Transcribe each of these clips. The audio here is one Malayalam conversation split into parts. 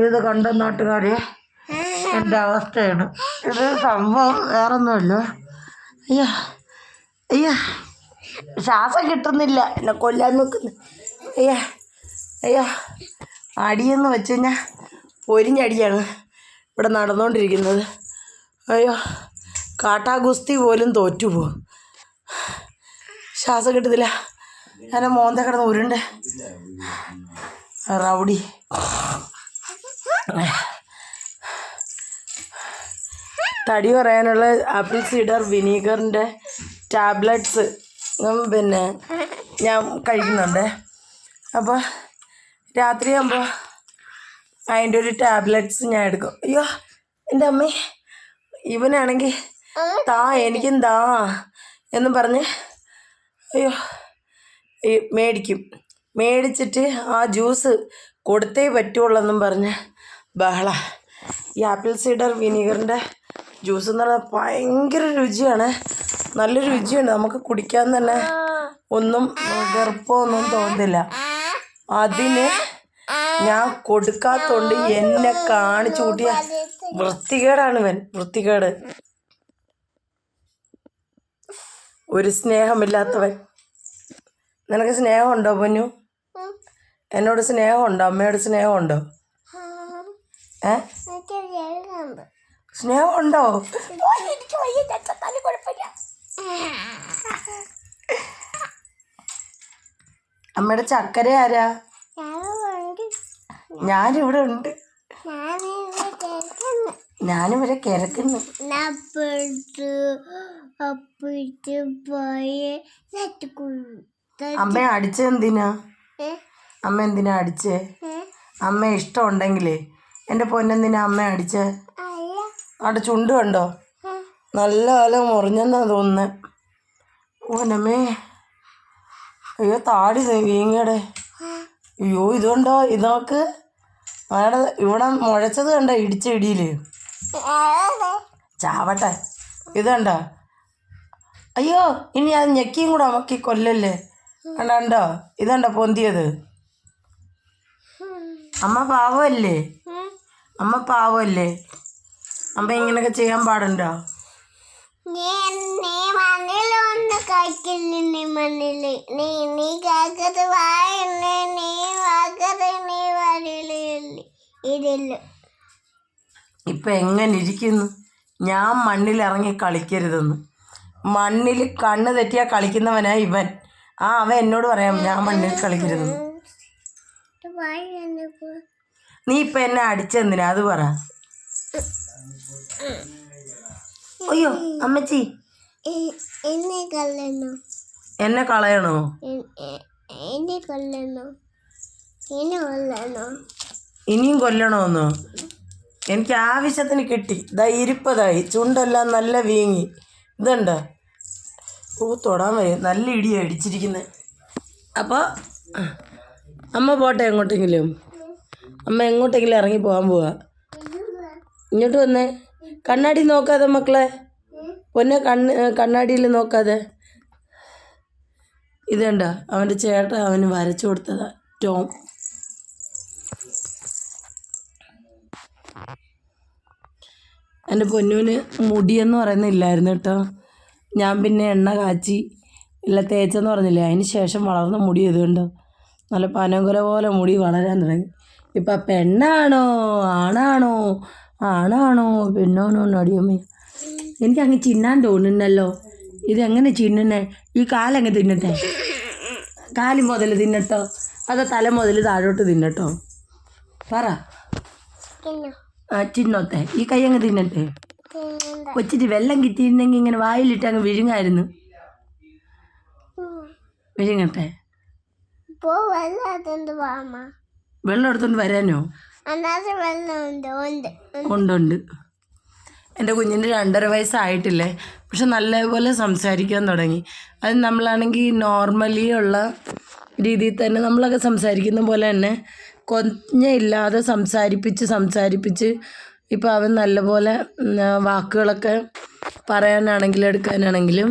ഇത് കണ്ട നാട്ടുകാരെ എൻ്റെ അവസ്ഥയാണ്. ഇത് സംഭവം വേറൊന്നുമില്ല. അയ്യോ അയ്യോ, ശ്വാസം കിട്ടുന്നില്ല, എന്നെ കൊല്ലാൻ നിൽക്കുന്നു. അയ്യോ അയ്യോ, അടിയെന്ന് വെച്ച് കഴിഞ്ഞാൽ പൊരിഞ്ഞടിയാണ് ഇവിടെ നടന്നുകൊണ്ടിരിക്കുന്നത്. അയ്യോ, കാട്ടാ ഗുസ്തി പോലും തോറ്റുപോകും. ശ്വാസം കിട്ടുന്നില്ല. ഞാൻ മോന്ത കിടന്ന് ഉരുണ്ട് റൗഡി. തടി പറയാനുള്ള ആപ്പിൾ സീഡർ വിനീഗറിൻ്റെ ടാബ്ലറ്റ്സ് പിന്നെ ഞാൻ കഴിക്കുന്നുണ്ട്. അപ്പോൾ രാത്രിയാകുമ്പോൾ അതിൻ്റെ ഒരു ടാബ്ലറ്റ്സ് ഞാൻ എടുക്കും. അയ്യോ എൻ്റെ അമ്മേ, ഇവനാണെങ്കിൽ താ എനിക്കും താ എന്നും പറഞ്ഞ് അയ്യോ മേടിച്ചിട്ട് ആ ജ്യൂസ് കൊടുത്തേ പറ്റുള്ളൂ പറഞ്ഞ് ബഹള. ഈ ആപ്പിൾ സീഡർ വിനീഗറിൻ്റെ ജ്യൂസ് എന്ന് പറഞ്ഞാൽ ഭയങ്കര രുചിയാണ്, നല്ല രുചിയുണ്ട്. നമുക്ക് കുടിക്കാൻ തന്നെ ഒന്നും വെറുപ്പോ ഒന്നും തോന്നുന്നില്ല. അതിന് ഞാൻ കൊടുക്കാത്തോണ്ട് എന്നെ കാണിച്ചു കൂട്ടിയ വൃത്തികേടാണ് ഇവൻ, വൃത്തികേട്. ഒരു സ്നേഹമില്ലാത്തവൻ. നിനക്ക് സ്നേഹമുണ്ടോ പൊന്നു? എന്നോട് സ്നേഹമുണ്ടോ? അമ്മയോട് സ്നേഹമുണ്ടോ? സ്നേഹമുണ്ടോ? അമ്മയുടെ ചക്കര ആരാ? ഞാനിവിടെ ഉണ്ട്, ഞാനിവിടെ കിടക്കുന്നു. അമ്മ അടിച്ചെന്തിനാ? അമ്മ എന്തിനാ അടിച്ചേ? അമ്മ ഇഷ്ടമുണ്ടെങ്കിലേ എൻ്റെ പൊന്നെന്തിനാ അമ്മ അടിച്ചേ? അവിടെ ചുണ്ട് കണ്ടോ, നല്ല കാലം മുറിഞ്ഞെന്നാ തോന്നുന്നത്. ഓനമ്മേ, അയ്യോ താടി വീങ്ങടെ. അയ്യോ ഇതുണ്ടോ, ഇതൊക്കെ അവിടെ ഇവിടെ മുഴച്ചത് കണ്ടോ ഇടിച്ച ഇടിയിൽ ചാവട്ടെ. ഇതുണ്ടോ? അയ്യോ ഇനി അത് ഞെക്കിയും കൂടെ അമക്കി കൊല്ലല്ലേ. കണ്ടോ ഇതുണ്ടോ പൊന്തിയത്? അമ്മ പാവമല്ലേ, അമ്മ പാവമല്ലേ? അമ്മ ഇങ്ങനെയൊക്കെ ചെയ്യാൻ പാടുണ്ടോ? ഇപ്പൊ എങ്ങനെ ഇരിക്കുന്നു? ഞാൻ മണ്ണിലിറങ്ങി കളിക്കരുതെന്ന്. മണ്ണിൽ കണ്ണ് തെറ്റിയാൽ കളിക്കുന്നവനാ ഇവൻ. അവൻ എന്നോട് പറയാം ഞാൻ മണ്ണിൽ കളിക്കരുതെന്ന്. നീ ഇപ്പൊ എന്നെ അടിച്ചെന്തിനാ അത് പറ. അയ്യോ അമ്മച്ചി, എന്നെ കളയണോ? ഇനിയും കൊല്ലണോന്നോ? എനിക്ക് ആവശ്യത്തിന് കിട്ടി. ഇരിപ്പതായി, ചുണ്ടെല്ലാം നല്ല വീങ്ങി. ഇതുണ്ടോ? തൊടാൻ വയ്യ, നല്ല ഇടിയാണ് അടിച്ചിരിക്കുന്നത്. അപ്പോൾ അമ്മ പോട്ടെ എങ്ങോട്ടെങ്കിലും. അമ്മ എങ്ങോട്ടെങ്കിലും ഇറങ്ങി പോകാൻ പോവാ. ഇങ്ങോട്ട് വന്നേ. കണ്ണാടി നോക്കാതെ മക്കളെ, പൊന്നെ കണ്ണാടിയിൽ നോക്കാതെ. ഇതുണ്ട അവൻ്റെ ചേട്ടൻ അവന് വരച്ചു കൊടുത്തതാ, ടോം. എൻ്റെ പൊന്നൂന് മുടിയെന്ന് പറയുന്നില്ലായിരുന്നു കേട്ടോ. ഞാൻ പിന്നെ എണ്ണ കാച്ചി ഇല്ല തേച്ചെന്ന് പറഞ്ഞില്ലേ, അതിന് ശേഷം വളർന്ന മുടി ഇതുകൊണ്ടോ നല്ല പനങ്കുല പോലെ മുടി വളരാൻ തുടങ്ങി. ഇപ്പം പെണ്ണാണോ ആണാണോ ആണാണോ പെണ്ണാണോ നടിയമ്മ. എനിക്കങ്ങ് ചിന്നാൻ തോന്നുന്നല്ലോ. ഇതെങ്ങനെ ചിന്നുന്നേ? ഈ കാലങ്ങ് തിന്നട്ടെ, കാല് മുതൽ തിന്നട്ടോ അതോ തല മുതൽ താഴോട്ട് തിന്നട്ടോ? പറ. ചിന്നോത്തെ, ഈ കൈ അങ്ങ് തിന്നട്ടെ. കൊച്ചിട്ട് വെള്ളം കിട്ടിയിരുന്നെങ്കിൽ ഇങ്ങനെ വായിലിട്ട് അങ്ങ് വിഴുങ്ങായിരുന്നു. വിഴുങ്ങട്ടെ. വെള്ളം എടുത്തോണ്ട് വരാനോ? ഉണ്ട്. എൻ്റെ കുഞ്ഞിന് 2.5 വയസ്സായിട്ടില്ലേ, പക്ഷെ നല്ലപോലെ സംസാരിക്കാൻ തുടങ്ങി. അത് നമ്മളാണെങ്കിൽ നോർമലി ഉള്ള രീതിയിൽ തന്നെ നമ്മളൊക്കെ സംസാരിക്കുന്ന പോലെ തന്നെ കൊഞ്ഞയില്ലാതെ സംസാരിപ്പിച്ച് ഇപ്പോൾ അവൻ നല്ലപോലെ വാക്കുകളൊക്കെ പറയാനാണെങ്കിലും എടുക്കാനാണെങ്കിലും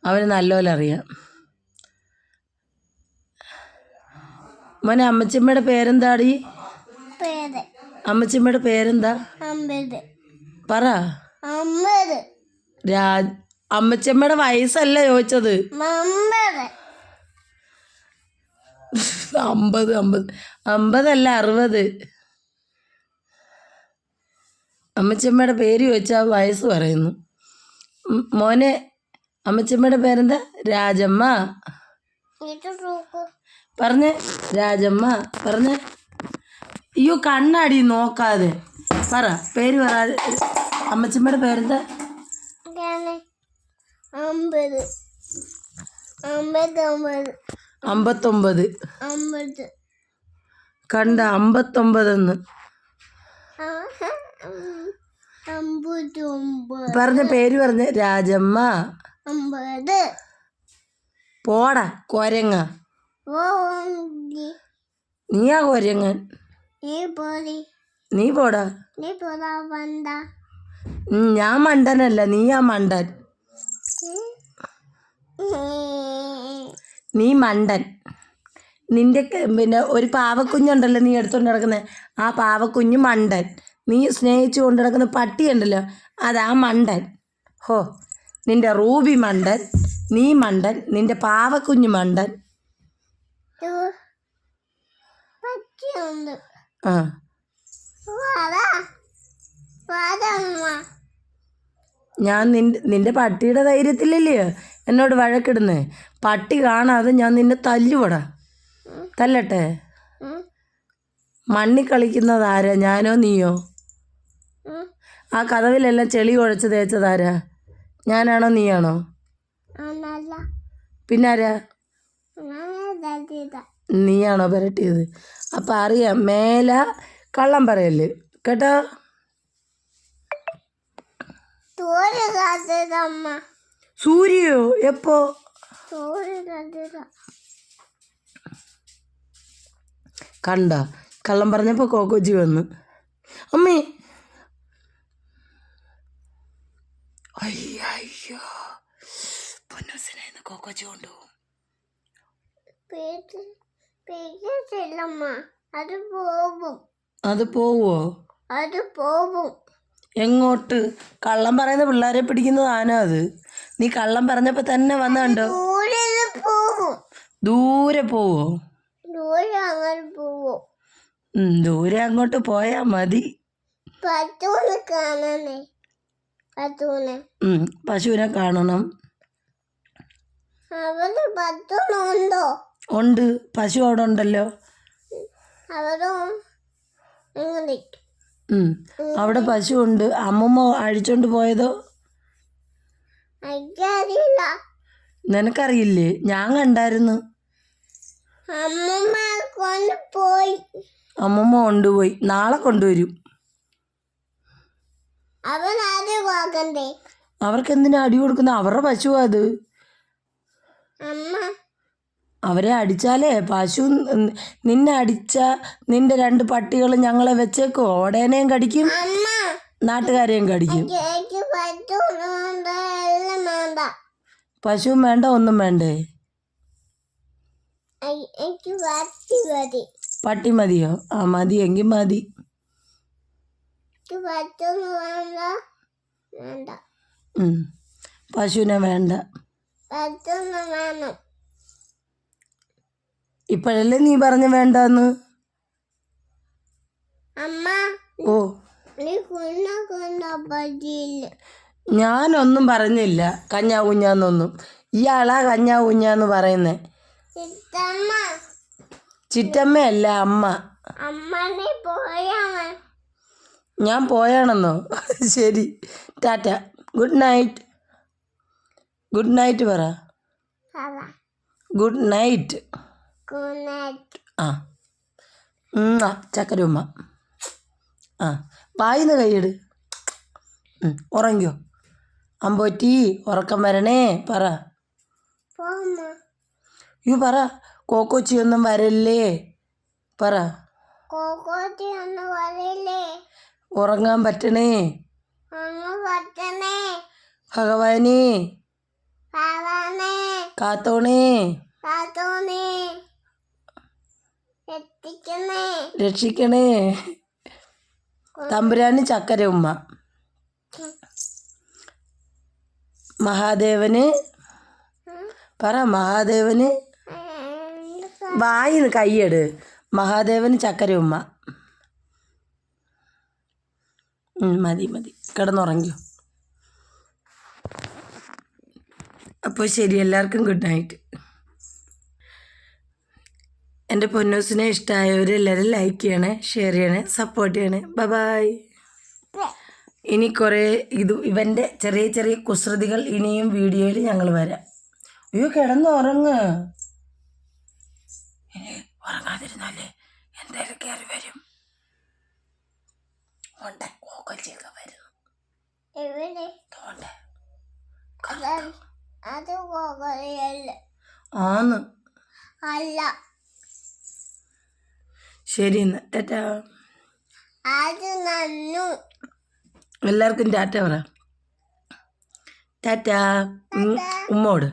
അവന് നല്ലപോലെ അറിയാം. മോനെ അമ്മച്ചിമ്മയുടെ പേരെന്താടി? പേര് അമ്മച്ചിമ്മയുടെ പേരെന്താ? അമ്പത് പറ. അമ്പത് അമ്മച്ചിമ്മയുടെ വയസ്സല്ല ചോദിച്ചത്. അമ്പത് 50 50 അല്ല 60. അമ്മച്ചിമ്മയുടെ പേര് ചോദിച്ചാൽ വയസ്സ് പറയുന്നു. മോനെ അമ്മച്ചിമ്മയുടെ പേരെന്താ? രാജമ്മ. ഇത് നോക്കൂ പറഞ്ഞേ രാജമ്മ പറഞ്ഞേ. അയ്യോ കണ്ണാടി നോക്കാതെ പറ പേര് പറ. അമ്മച്ചിമ്മയുടെ പേരെന്താ? അമ്പത് അമ്പത് അമ്പത് 59. അമ്പത് കണ്ട 59 അമ്പത്തൊമ്പത് പറഞ്ഞ പേര് പറഞ്ഞ രാജമ്മ. അമ്പത് പോടാ കൊരങ്ങ. നീയാ കൊരങ്ങൻ. നീ പോടാ. ഞാൻ മണ്ടനല്ല, നീയാ മണ്ടൻ. നീ മണ്ടൻ. നിന്റെ പിന്നെ ഒരു പാവക്കുഞ്ഞുണ്ടല്ലോ നീ എടുത്തുകൊണ്ട് നടക്കുന്നത്, ആ പാവക്കുഞ്ഞ് മണ്ടൻ. നീ സ്നേഹിച്ചു കൊണ്ട് നടക്കുന്ന പട്ടിയുണ്ടല്ലോ, അതാ മണ്ടൻ. ഹോ, നിന്റെ റൂബി മണ്ടൻ, നീ മണ്ടൻ, നിന്റെ പാവക്കുഞ്ഞ് മണ്ടൻ. ആ ഞാൻ നിന്റെ പട്ടിയുടെ ധൈര്യത്തിലല്ലേ എന്നോട് വഴക്കിടുന്നേ. പട്ടി കാണാതെ ഞാൻ നിന്നെ തല്ലുപടാ. തല്ലട്ടെ? മണ്ണി കളിക്കുന്നതാരാ, ഞാനോ നീയോ? ആ കതവിലെല്ലാം ചെളി കുഴച്ച് തേച്ചതാരാ, ഞാനാണോ നീയാണോ? പിന്നാരാ? നീയാണോ പുരട്ടിയത്? അപ്പം അറിയാം, മേല കള്ളം പറയല്ലേ കേട്ടോ. സൂര്യയോ? എപ്പോ? കണ്ട കള്ളം പറഞ്ഞപ്പോൾ കോക്കോച്ചി വന്ന്. അമ്മേ അയ്യോ പൊന്നൂസിനെ കോക്കോച്ചി കൊണ്ടുപോകും. അത് പോവോ? അത് പോകും. എങ്ങോട്ട്? കള്ളം പറയുന്ന പിള്ളേരെ പിടിക്കുന്നത് ആനോ അത്? നീ കള്ളം പറഞ്ഞപ്പോൾ തന്നെ വന്ന് കണ്ടോ? ദൂരെ പോവോ? ദൂരെ അങ്ങോട്ട് പോയാ മതി. പശുവിനെ കാണണം. ഉണ്ട്, പശു അവിടെ ഉണ്ടല്ലോ. അവിടെ പശു ഉണ്ട്. അമ്മമ്മ അഴിച്ചോണ്ട് പോയതോ? നിനക്കറിയില്ലേ? ഞാൻ കണ്ടായിരുന്നു. അമ്മമ്മ കൊണ്ടുപോയി. നാളെ കൊണ്ടുവരും. അവർക്ക് എന്തിനാ അടി കൊടുക്കുന്നത്? അവരുടെ പശുവാ അത്. അവരെ അടിച്ചാലേ പശു നിന്നെ അടിച്ച നിന്റെ 2 പട്ടികൾ ഞങ്ങളെ വെച്ചേക്കോ? ഓടേനെയും കടിക്കും, നാട്ടുകാരെയും കടിക്കും. പശുവും വേണ്ട, ഒന്നും വേണ്ടേ? പട്ടി മതിയോ? ആ മതി, എങ്കിൽ മതി. പശുവിനെ വേണ്ട. ഇപ്പോഴല്ലേ നീ പറഞ്ഞ വേണ്ടെന്ന്. ഓ, ഞാനൊന്നും പറഞ്ഞില്ല കഞ്ഞാ കുഞ്ഞാന്നൊന്നും. ഇയാളാ കഞ്ഞാ കുഞ്ഞാന്ന് പറയുന്നേ. ചിറ്റമ്മയല്ല, അമ്മ. ഞാൻ പോയാണെന്നോ? ശരി, tata, good night. Good night പറ. Good night. ആ ചക്കരുമ്മ. ആ വായിന്ന് കൈയിട്. ഉറങ്ങിയോ? അമ്പോറ്റി ഉറക്കം വരണേ പറ. യു പറ. കോക്കോച്ചിയൊന്നും വരല്ലേ പറ. ഉറങ്ങാൻ പറ്റണേ ഭഗവാനേ, കാത്തോണേ. രക്ഷിക്കണേ. രക്ഷിക്കണേ. തമ്പുരാന് ചക്കര ഉമ്മ. മഹാദേവന് പറ. മഹാദേവന് വായിന്ന് കൈയ്യട്. മഹാദേവന് ചക്കര ഉമ്മ. മതി മതി, കിടന്നുറങ്ങിയോ. അപ്പോൾ ശരി, എല്ലാവർക്കും ഗുഡ് നൈറ്റ്. എൻ്റെ പൊന്നൂസിനെ ഇഷ്ടമായവരെല്ലാവരും ലൈക്ക് ചെയ്യണേ, ഷെയർ ചെയ്യണേ, സപ്പോർട്ട് ചെയ്യണേ. ബൈ. ഇനി കുറേ ഇവൻ്റെ ചെറിയ ചെറിയ കുസൃതികൾ ഇനിയും വീഡിയോയിൽ ഞങ്ങൾ വരാം. അയ്യോ, കിടന്നുറങ്ങ്. ഇനി ഉറങ്ങാതിരുന്നാലേ എന്തായാലും കയറി വരും. ഉണ്ട്, കോക്കച്ചിയൊക്കെ വരുന്നു. എവിടെ? തോണ്ട അത് കോകരയല്ല. ആന്ന്. അല്ല. ശരി എന്നാ, ടാറ്റാ. അത് നന്നു. എല്ലാവർക്കും ടാറ്റ പറ. ടാറ്റാ. ഉമ്മോട്.